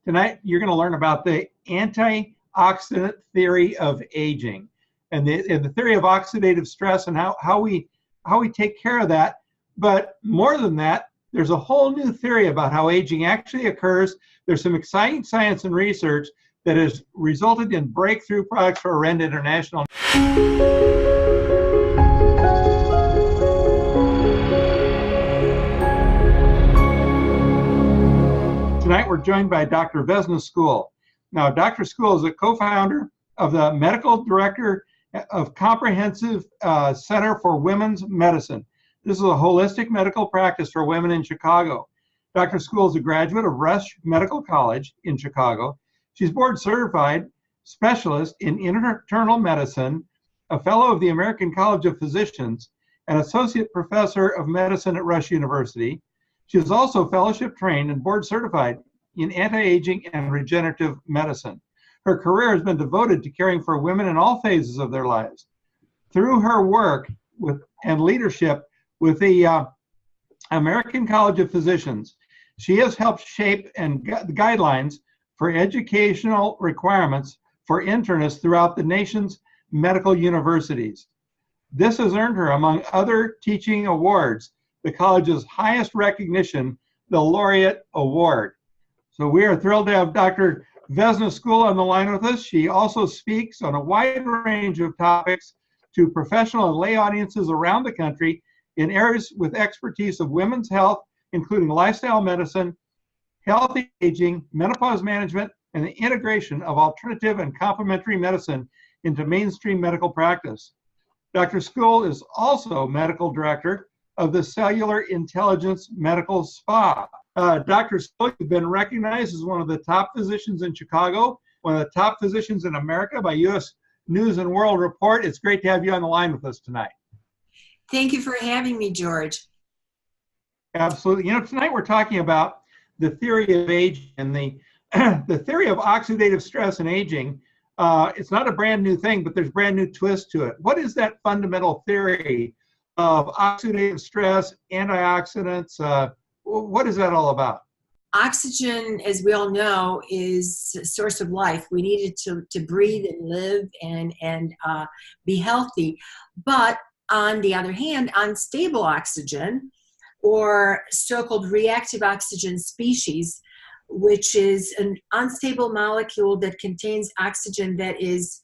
Tonight, you're going to learn about the antioxidant theory of aging and the theory of oxidative stress and how we take care of that. But more than that, there's a whole new theory about how aging actually occurs. There's some exciting science and research that has resulted in breakthrough products for Orenda International. Tonight, we're joined by Dr. Vesna School. Now, Dr. School is a co-founder of the medical director of Comprehensive Center for Women's Medicine. This is a holistic medical practice for women in Chicago. Dr. School is a graduate of Rush Medical College in Chicago. She's board certified specialist in internal medicine, a fellow of the American College of Physicians, and associate professor of medicine at Rush University. She is also fellowship trained and board certified in anti-aging and regenerative medicine. Her career has been devoted to caring for women in all phases of their lives. Through her work and leadership with the American College of Physicians, she has helped shape guidelines for educational requirements for internists throughout the nation's medical universities. This has earned her, among other teaching awards, the college's highest recognition, the Laureate Award. So we are thrilled to have Dr. Vesna School on the line with us. She also speaks on a wide range of topics to professional and lay audiences around the country in areas with expertise of women's health, including lifestyle medicine, healthy aging, menopause management, and the integration of alternative and complementary medicine into mainstream medical practice. Dr. School is also medical director of the Cellular Intelligence Medical Spa. Dr. School has been recognized as one of the top physicians in Chicago, one of the top physicians in America by U.S. News and World Report. It's great to have you on the line with us tonight. Thank you for having me, George. Absolutely. You know, tonight we're talking about the theory of aging and the theory of oxidative stress and aging. It's not a brand new thing, but there's a brand new twist to it. What is that fundamental theory of oxidative stress, antioxidants? What is that all about? Oxygen, as we all know, is a source of life. We need it to breathe and live and be healthy. But on the other hand, unstable oxygen, or so-called reactive oxygen species, which is an unstable molecule that contains oxygen that is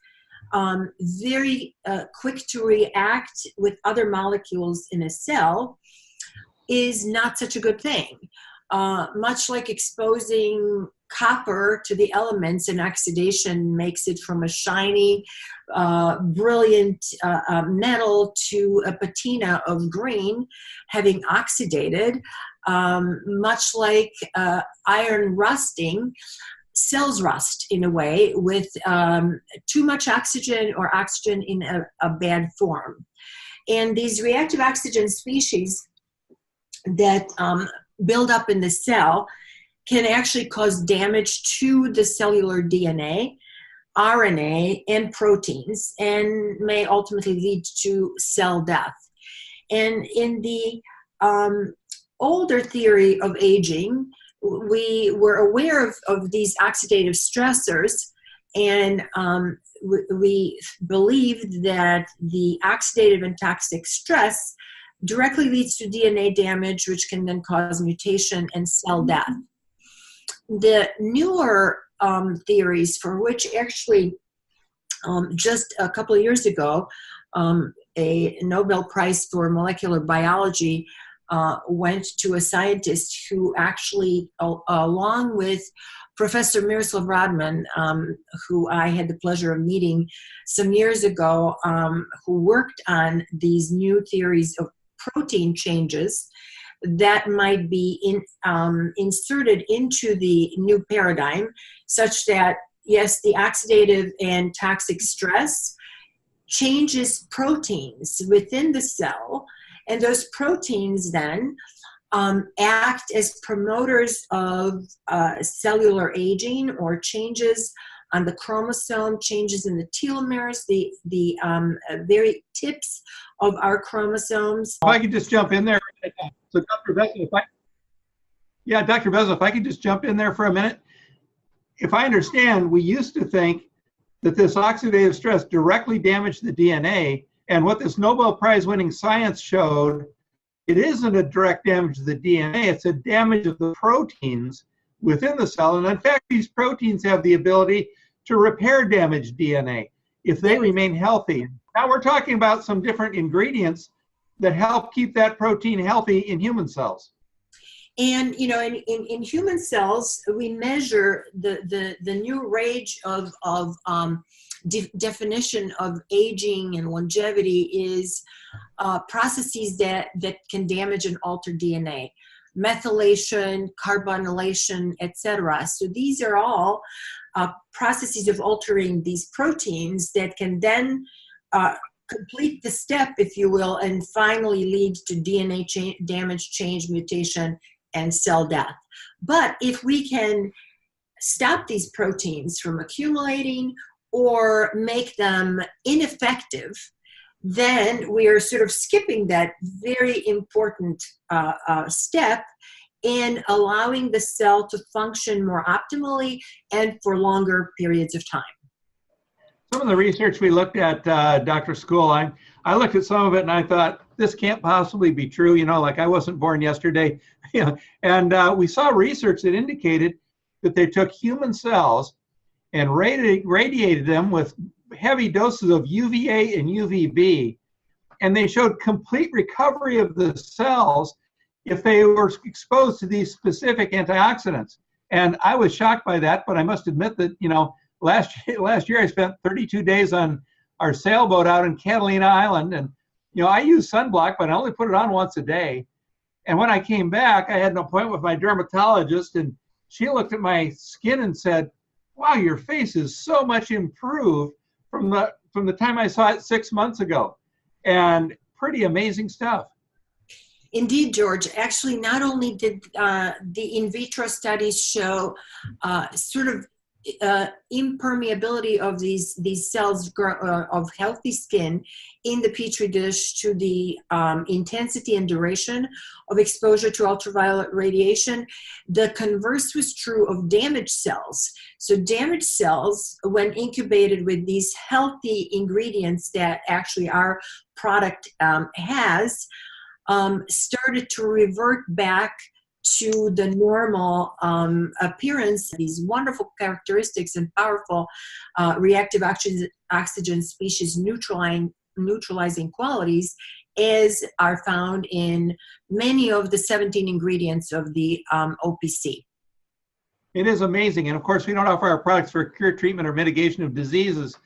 very quick to react with other molecules in a cell, is not such a good thing. Much like exposing copper to the elements, and oxidation makes it from a shiny, brilliant metal to a patina of green, having oxidated, much like iron rusting, cells rust in a way with too much oxygen or oxygen in a bad form. And these reactive oxygen species that build up in the cell can actually cause damage to the cellular DNA, RNA, and proteins, and may ultimately lead to cell death. And in the older theory of aging, we were aware of these oxidative stressors, and we believed that the oxidative and toxic stress directly leads to DNA damage, which can then cause mutation and cell death. The newer theories, for which actually just a couple of years ago, a Nobel Prize for molecular biology went to a scientist who actually, along with Professor Miroslav Rodman, who I had the pleasure of meeting some years ago, who worked on these new theories of protein changes that might be inserted into the new paradigm, such that, yes, the oxidative and toxic stress changes proteins within the cell, and those proteins then act as promoters of cellular aging or changes on the chromosome, changes in the telomeres, the very tips of our chromosomes. If I could just jump in there. So Dr. Vesna, Dr. Vesna, if I could just jump in there for a minute. if I understand, we used to think that this oxidative stress directly damaged the DNA. And what this Nobel Prize winning science showed, it isn't a direct damage to the DNA, it's a damage of the proteins within the cell. And in fact, these proteins have the ability to repair damaged DNA if they remain healthy. Now we're talking about some different ingredients that help keep that protein healthy in human cells. And in human cells, we measure the new range of definition of aging and longevity is processes that can damage and alter DNA, methylation, carbonylation, etc. So these are all processes of altering these proteins that can then complete the step, if you will, and finally lead to DNA damage, change, mutation, and cell death. But if we can stop these proteins from accumulating or make them ineffective, then we are sort of skipping that very important step in allowing the cell to function more optimally and for longer periods of time. Some of the research we looked at, Dr. School, I looked at some of it and I thought, this can't possibly be true, like I wasn't born yesterday. And we saw research that indicated that they took human cells and radiated them with heavy doses of UVA and UVB, and they showed complete recovery of the cells if they were exposed to these specific antioxidants. And I was shocked by that, but I must admit that, last year I spent 32 days on our sailboat out in Catalina Island, and I use sunblock, but I only put it on once a day. And when I came back, I had an appointment with my dermatologist, and she looked at my skin and said, "Wow, your face is so much improved from the time I saw it 6 months ago." And pretty amazing stuff. Indeed, George. Actually, not only did the in vitro studies show sort of impermeability of these cells of healthy skin in the petri dish to the intensity and duration of exposure to ultraviolet radiation, the converse was true of damaged cells. So damaged cells, when incubated with these healthy ingredients that actually our product has, started to revert back to the normal appearance, these wonderful characteristics and powerful reactive oxygen species neutralizing qualities as are found in many of the 17 ingredients of the OPC. It is amazing. And of course, we don't offer our products for cure, treatment, or mitigation of diseases,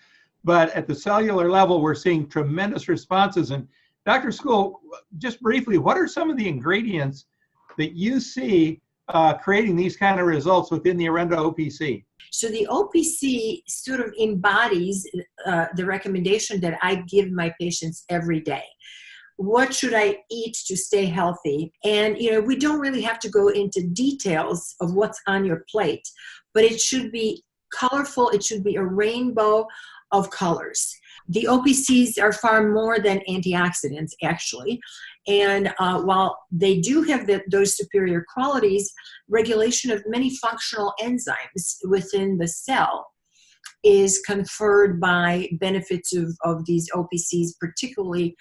but at the cellular level, we're seeing tremendous responses. And Dr. School, just briefly, what are some of the ingredients that you see creating these kind of results within the Orenda OPC? So the OPC sort of embodies the recommendation that I give my patients every day. What should I eat to stay healthy? And, we don't really have to go into details of what's on your plate, but it should be colorful. It should be a rainbow of colors. The OPCs are far more than antioxidants, actually. And while they do have those superior qualities, regulation of many functional enzymes within the cell is conferred by benefits of these OPCs, particularly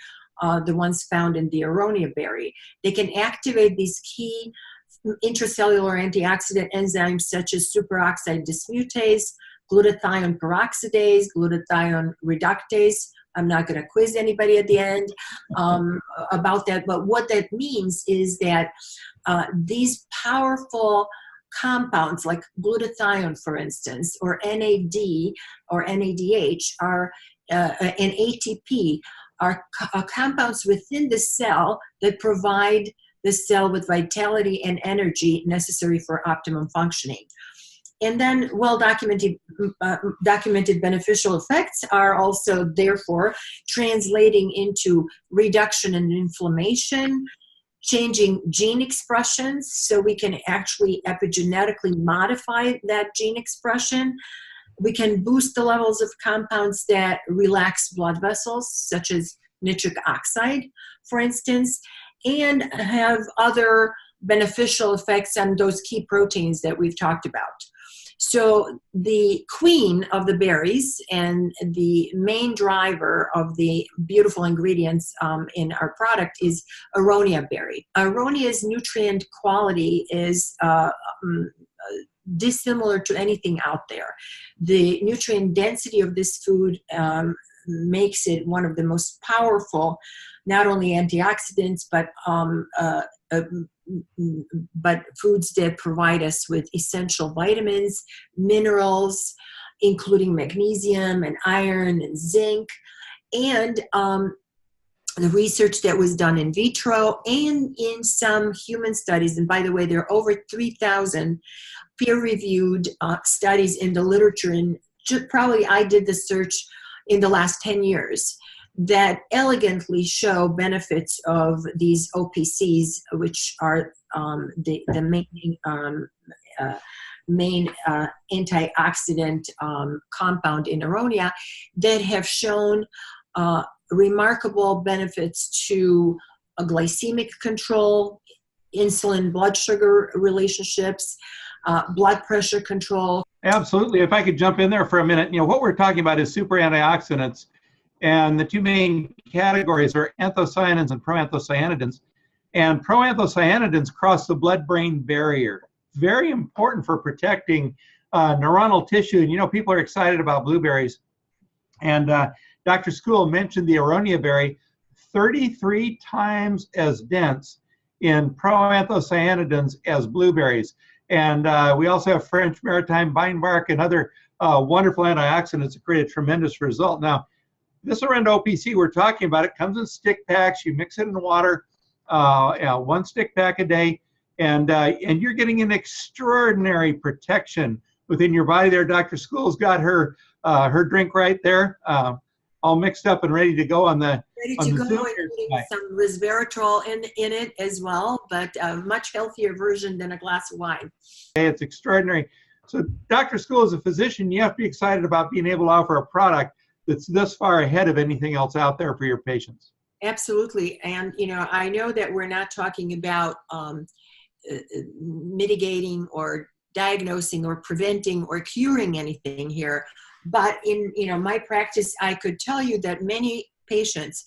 the ones found in the aronia berry. They can activate these key intracellular antioxidant enzymes such as superoxide dismutase, glutathione peroxidase, glutathione reductase. I'm not going to quiz anybody at the end about that, but what that means is that these powerful compounds like glutathione, for instance, or NAD or NADH are, and ATP are compounds within the cell that provide the cell with vitality and energy necessary for optimum functioning. And then documented beneficial effects are also therefore translating into reduction in inflammation, changing gene expressions, so we can actually epigenetically modify that gene expression. We can boost the levels of compounds that relax blood vessels, such as nitric oxide, for instance, and have other beneficial effects on those key proteins that we've talked about. So the queen of the berries and the main driver of the beautiful ingredients in our product is Aronia berry. Aronia's nutrient quality is dissimilar to anything out there. The nutrient density of this food makes it one of the most powerful, not only antioxidants, but foods that provide us with essential vitamins, minerals, including magnesium and iron and zinc, and the research that was done in vitro and in some human studies. And by the way, there are over 3,000 peer-reviewed studies in the literature, and probably I did the search in the last 10 years, that elegantly show benefits of these OPCs, which are the main antioxidant compound in Aronia, that have shown remarkable benefits to glycemic control, insulin blood sugar relationships, blood pressure control. Absolutely. If I could jump in there for a minute, what we're talking about is super antioxidants. And the two main categories are anthocyanins and proanthocyanidins. And proanthocyanidins cross the blood-brain barrier. Very important for protecting neuronal tissue. And people are excited about blueberries. And Dr. School mentioned the Aronia berry, 33 times as dense in proanthocyanidins as blueberries. And we also have French maritime vine bark and other wonderful antioxidants that create a tremendous result. Now, this Orenda OPC we're talking about, it comes in stick packs. You mix it in water, 1 stick pack a day, and you're getting an extraordinary protection within your body there. Dr. School's got her drink right there, all mixed up and ready to go on the including some resveratrol in it as well, but a much healthier version than a glass of wine. It's extraordinary. So Dr. School, as a physician, you have to be excited about being able to offer a product that's this far ahead of anything else out there for your patients. Absolutely. And, I know that we're not talking about mitigating or diagnosing or preventing or curing anything here. But in my practice, I could tell you that many patients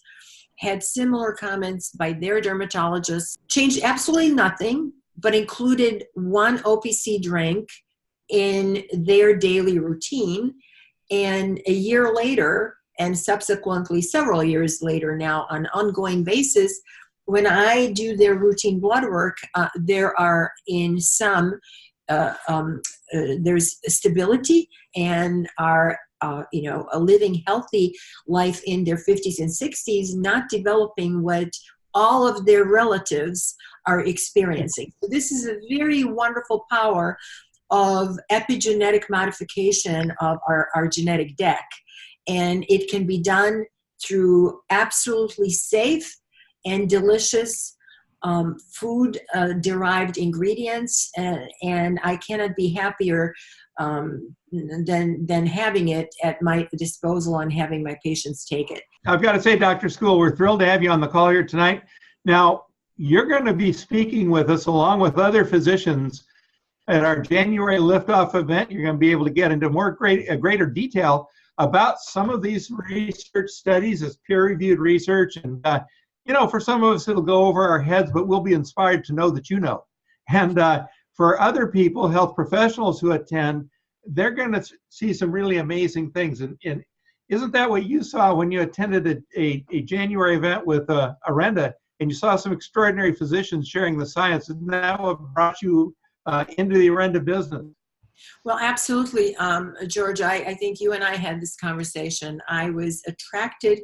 had similar comments by their dermatologists, changed absolutely nothing, but included 1 OPC drink in their daily routine. And a year later, and subsequently several years later now on an ongoing basis, when I do their routine blood work, there are in some, there's stability and are, a living healthy life in their 50s and 60s, not developing what all of their relatives are experiencing. So this is a very wonderful power of epigenetic modification of our genetic deck. And it can be done through absolutely safe and delicious food-derived ingredients. And I cannot be happier than having it at my disposal and having my patients take it. I've got to say, Dr. School, we're thrilled to have you on the call here tonight. Now, you're going to be speaking with us along with other physicians at our January liftoff event. You're going to be able to get into greater detail about some of these research studies as peer-reviewed research. And, for some of us, it'll go over our heads, but we'll be inspired to know that you know. And for other people, health professionals who attend, they're going to see some really amazing things. And isn't that what you saw when you attended a January event with Orenda, and you saw some extraordinary physicians sharing the science? Isn't that what brought you into the Orenda business? Well, absolutely, George. I think you and I had this conversation. I was attracted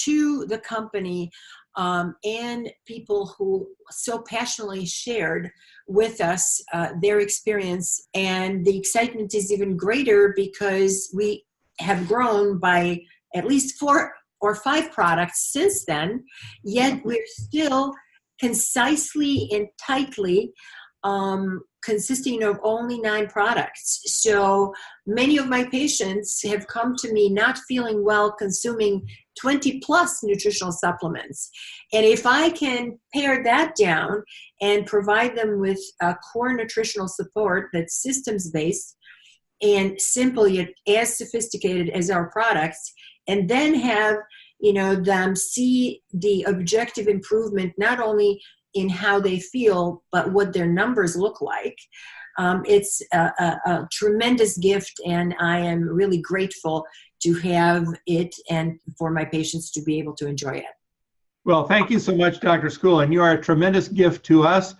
to the company and people who so passionately shared with us their experience. And the excitement is even greater because we have grown by at least 4 or 5 products since then, yet we're still concisely and tightly consisting of only 9 products. So many of my patients have come to me not feeling well, consuming 20 plus nutritional supplements. And if I can pare that down and provide them with core nutritional support that's systems-based, and simple yet as sophisticated as our products, and then have them see the objective improvement not only in how they feel but what their numbers look like. It's a tremendous gift, and I am really grateful to have it and for my patients to be able to enjoy it. Well, thank you so much, Dr. School, and you are a tremendous gift to us.